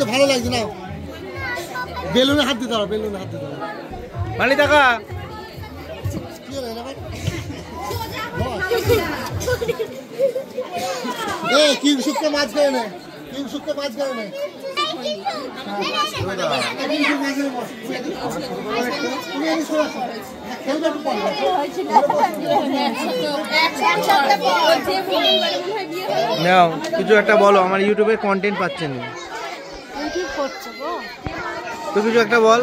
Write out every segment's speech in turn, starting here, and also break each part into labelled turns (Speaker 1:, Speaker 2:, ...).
Speaker 1: তো ভালো লাগছে না, বেলুনে হাত দিতে হবে, বেলুনে হাত দিতে হবে।
Speaker 2: মানি টাকা
Speaker 1: কি শুক্তো মাছ করে নেই, কি শুক্তো মাছ করে নেই।
Speaker 2: নাও কিছু একটা বলো, আমার ইউটিউবে কন্টেন্ট পাচ্ছেন তো, কিছু একটা বল।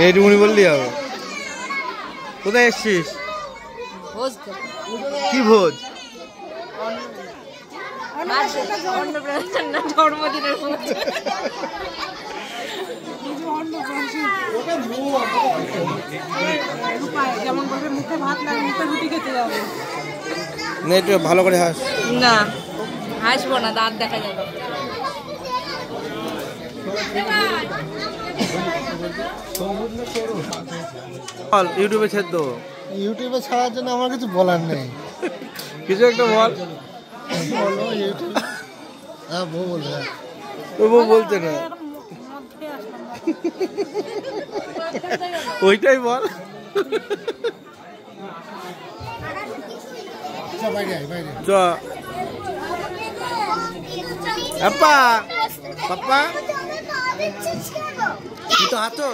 Speaker 2: এইটুকুনি বললি হবে। কোথায় এসছিস? কি ভোজ?
Speaker 3: জন্মদিনের ভোজ। যেমন বলবে মুখে ভাত লাগে, মুখে রুটি খেতে যাবে
Speaker 2: না, একটু ভালো করে হাস।
Speaker 3: না হাসবো না, দাঁত দেখা যাবে।
Speaker 2: ইউটিউবে ছেদ তো,
Speaker 1: ইউটিউবে ছাড়ার জন্য আমার কিছু বলার নেই।
Speaker 2: কিছু একটা বল।
Speaker 1: বলো ইউটিউব। হ্যাঁ বউ বলবে,
Speaker 2: ও বউ বলছে না, ওইটাই বল।
Speaker 1: বাইরে বাইরে
Speaker 2: চ পাপ্পা, পাপ্পা তুই তো আছো।